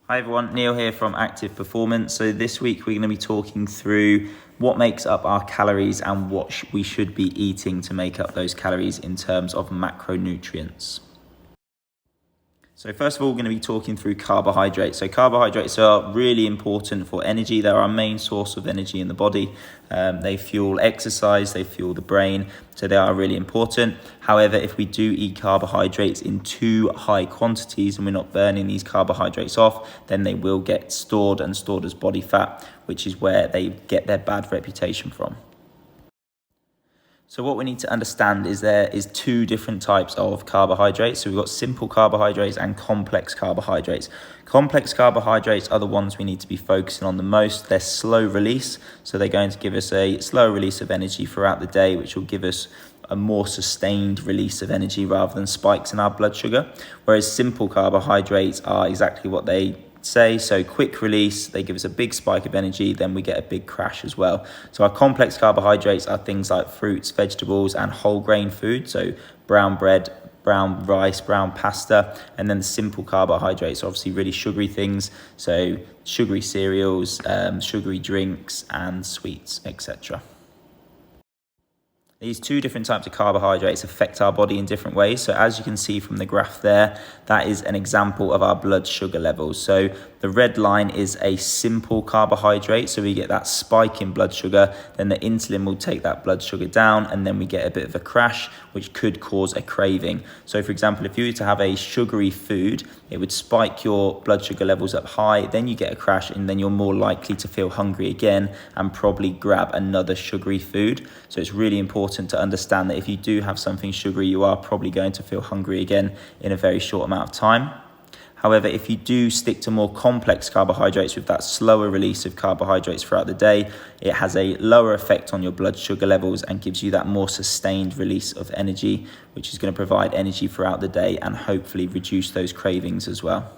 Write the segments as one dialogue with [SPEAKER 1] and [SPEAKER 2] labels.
[SPEAKER 1] Hi everyone, Neil here from Active Performance. So this week we're going to be talking through what makes up our calories and what we should be eating to make up those calories in terms of macronutrients. So first of all, we're going to be talking through carbohydrates. So carbohydrates are really important for energy. They're our main source of energy in the body. They fuel exercise, they fuel the brain, so they are really important. However, if we do eat carbohydrates in too high quantities and we're not burning these carbohydrates off, then they will get stored as body fat, which is where they get their bad reputation from. So what we need to understand is there is two different types of carbohydrates. So we've got simple carbohydrates and complex carbohydrates. Complex carbohydrates are the ones we need to be focusing on the most. They're slow release, so they're going to give us a slow release of energy throughout the day, which will give us a more sustained release of energy rather than spikes in our blood sugar. Whereas simple carbohydrates are exactly what they say, so quick release, they give us a big spike of energy, then we get a big crash as well. So our complex carbohydrates are things like fruits, vegetables and whole grain food, so brown bread, brown rice, brown pasta. And then the simple carbohydrates are obviously really sugary things, so sugary cereals, sugary drinks and sweets, etc. These two different types of carbohydrates affect our body in different ways. So as you can see from the graph there, that is an example of our blood sugar levels. So the red line is a simple carbohydrate. So we get that spike in blood sugar, then the insulin will take that blood sugar down, and then we get a bit of a crash, which could cause a craving. So for example, if you were to have a sugary food, it would spike your blood sugar levels up high, then you get a crash, and then you're more likely to feel hungry again and probably grab another sugary food. So it's really important to understand that if you do have something sugary, you are probably going to feel hungry again in a very short amount of time. However, if you do stick to more complex carbohydrates with that slower release of carbohydrates throughout the day, it has a lower effect on your blood sugar levels and gives you that more sustained release of energy, which is going to provide energy throughout the day and hopefully reduce those cravings as well.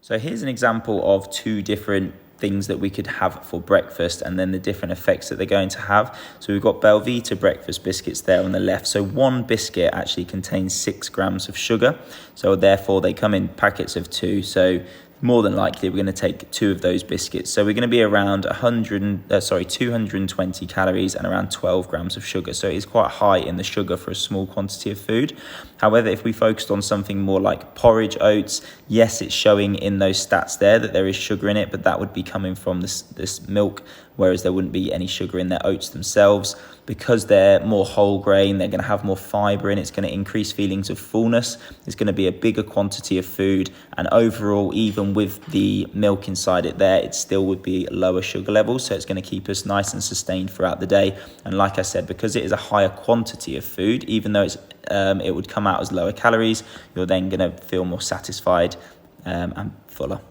[SPEAKER 1] So here's an example of two different things that we could have for breakfast and then the different effects that they're going to have. So we've got Belvita breakfast biscuits there on the left. So one biscuit actually contains 6 grams of sugar. So therefore they come in packets of 2. So more than likely we're going to take 2 of those biscuits. So we're going to be around 220 calories and around 12 grams of sugar. So it's quite high in the sugar for a small quantity of food. However, if we focused on something more like porridge oats, yes, it's showing in those stats there that there is sugar in it, but that would be coming from this milk, whereas there wouldn't be any sugar in their oats themselves. Because they're more whole grain, they're going to have more fiber in. It's going to increase feelings of fullness. It's going to be a bigger quantity of food, and overall, even with the milk inside it there, it still would be lower sugar levels. So it's going to keep us nice and sustained throughout the day. And like I said, because it is a higher quantity of food, even though it would come out as lower calories, you're then going to feel more satisfied and fuller.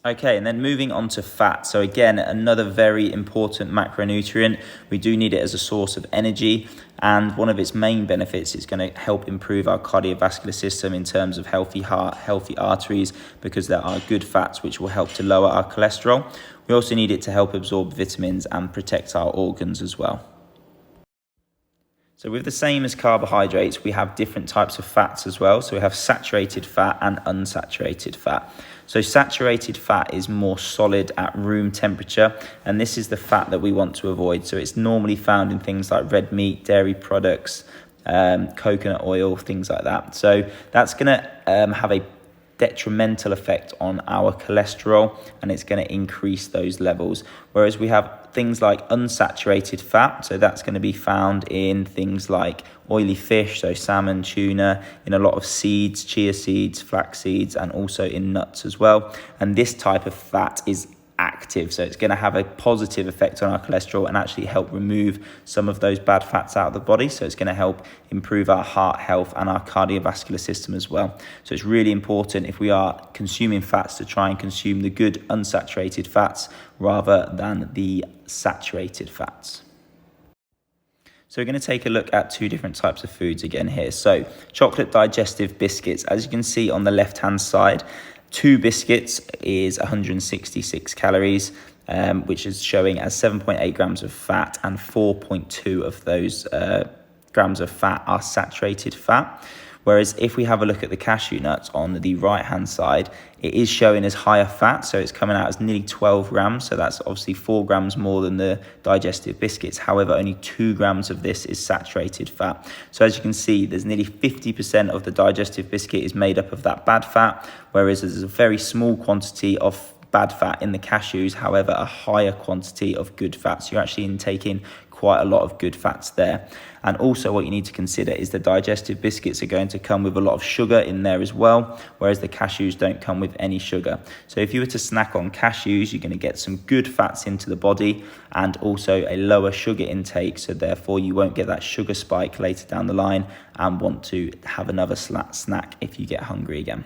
[SPEAKER 1] Okay, and then moving on to fat. So again, another very important macronutrient. We do need it as a source of energy, and one of its main benefits is going to help improve our cardiovascular system in terms of healthy heart, healthy arteries, because there are good fats which will help to lower our cholesterol. We also need it to help absorb vitamins and protect our organs as well. So with the same as carbohydrates, we have different types of fats as well. So we have saturated fat and unsaturated fat. So saturated fat is more solid at room temperature, and this is the fat that we want to avoid. So it's normally found in things like red meat, dairy products, coconut oil, things like that. So that's going to have a detrimental effect on our cholesterol, and it's going to increase those levels. Whereas we have things like unsaturated fat, so that's going to be found in things like oily fish, so salmon, tuna, in a lot of seeds, chia seeds, flax seeds, and also in nuts as well. And this type of fat is active, so it's going to have a positive effect on our cholesterol and actually help remove some of those bad fats out of the body. So it's going to help improve our heart health and our cardiovascular system as well. So it's really important, if we are consuming fats, to try and consume the good unsaturated fats rather than the saturated fats. So we're going to take a look at two different types of foods again here. So chocolate digestive biscuits, as you can see on the left hand side, 2 biscuits is 166 calories, which is showing as 7.8 grams of fat and 4.2 of those grams of fat are saturated fat. Whereas if we have a look at the cashew nuts on the right hand side, it is showing as higher fat, so it's coming out as nearly 12 grams, so that's obviously 4 grams more than the digestive biscuits. However, only 2 grams of this is saturated fat. So as you can see, there's nearly 50% of the digestive biscuit is made up of that bad fat, whereas there's a very small quantity of bad fat in the cashews, however a higher quantity of good fats. You're actually intaking quite a lot of good fats there. And also what you need to consider is the digestive biscuits are going to come with a lot of sugar in there as well, whereas the cashews don't come with any sugar. So if you were to snack on cashews, you're going to get some good fats into the body and also a lower sugar intake, so therefore you won't get that sugar spike later down the line and want to have another snack if you get hungry again.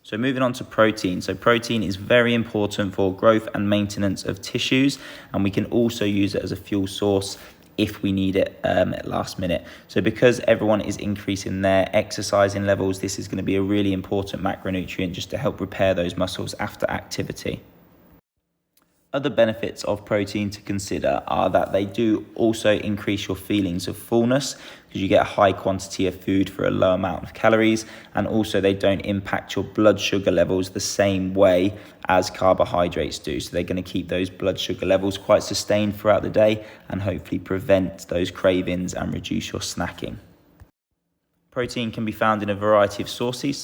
[SPEAKER 1] So moving on to protein. So protein is very important for growth and maintenance of tissues, and we can also use it as a fuel source if we need it at last minute. So because everyone is increasing their exercising levels, this is going to be a really important macronutrient just to help repair those muscles after activity. Other benefits of protein to consider are that they do also increase your feelings of fullness because you get a high quantity of food for a low amount of calories, and also they don't impact your blood sugar levels the same way as carbohydrates do. So they're going to keep those blood sugar levels quite sustained throughout the day and hopefully prevent those cravings and reduce your snacking. Protein can be found in a variety of sources.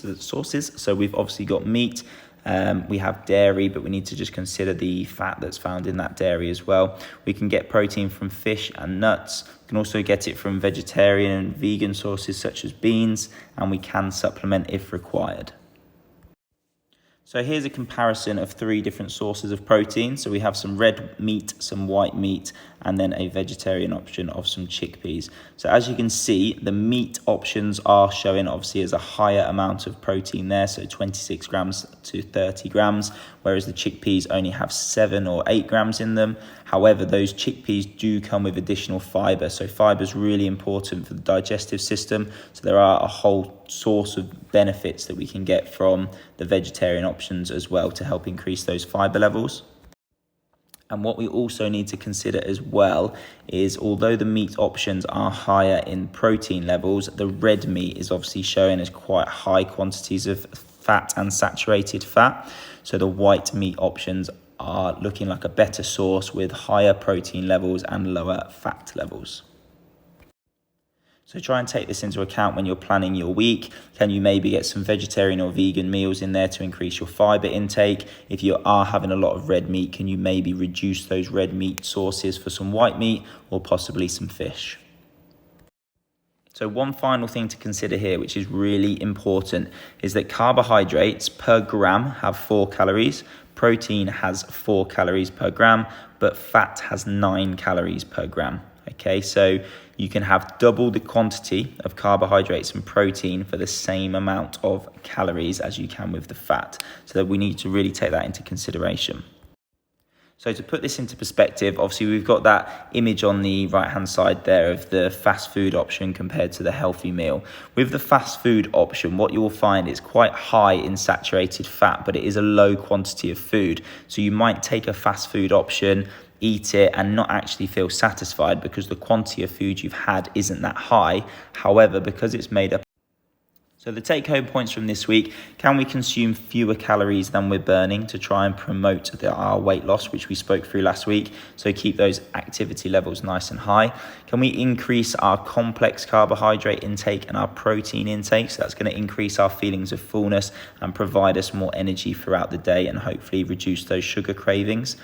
[SPEAKER 1] So we've obviously got meat. We have dairy, but we need to just consider the fat that's found in that dairy as well. We can get protein from fish and nuts. We can also get it from vegetarian and vegan sources such as beans, and we can supplement if required. So here's a comparison of 3 different sources of protein. So we have some red meat, some white meat, and then a vegetarian option of some chickpeas. So as you can see, the meat options are showing obviously as a higher amount of protein there, so 26 grams to 30 grams, whereas the chickpeas only have 7 or 8 grams in them. However, those chickpeas do come with additional fiber. So fiber is really important for the digestive system. So there are a whole source of benefits that we can get from the vegetarian options as well to help increase those fiber levels. And what we also need to consider as well is, although the meat options are higher in protein levels, the red meat is obviously showing as quite high quantities of fat and saturated fat. So the white meat options are looking like a better source with higher protein levels and lower fat levels. So try and take this into account when you're planning your week. Can you maybe get some vegetarian or vegan meals in there to increase your fiber intake? If you are having a lot of red meat, can you maybe reduce those red meat sources for some white meat or possibly some fish? So one final thing to consider here, which is really important, is that carbohydrates per gram have 4 calories, protein has 4 calories per gram, but fat has 9 calories per gram. Okay, so you can have double the quantity of carbohydrates and protein for the same amount of calories as you can with the fat. So that we need to really take that into consideration. So to put this into perspective, obviously we've got that image on the right hand side there of the fast food option compared to the healthy meal. With the fast food option, what you will find is quite high in saturated fat, but it is a low quantity of food. So you might take a fast food option, eat it and not actually feel satisfied because the quantity of food you've had isn't that high. However, because it's made up. So the take home points from this week: can we consume fewer calories than we're burning to try and promote our weight loss, which we spoke through last week? So keep those activity levels nice and high. Can we increase our complex carbohydrate intake and our protein intake? So that's going to increase our feelings of fullness and provide us more energy throughout the day and hopefully reduce those sugar cravings.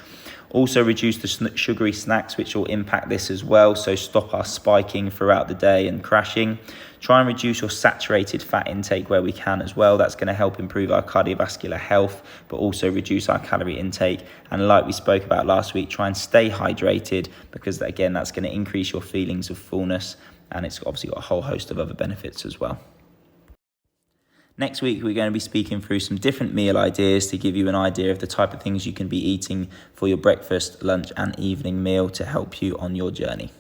[SPEAKER 1] Also reduce the sugary snacks, which will impact this as well. So stop our spiking throughout the day and crashing. Try and reduce your saturated fat intake where we can as well. That's going to help improve our cardiovascular health, but also reduce our calorie intake. And like we spoke about last week, try and stay hydrated because again, that's going to increase your feelings of fullness. And it's obviously got a whole host of other benefits as well. Next week, we're going to be speaking through some different meal ideas to give you an idea of the type of things you can be eating for your breakfast, lunch, and evening meal to help you on your journey.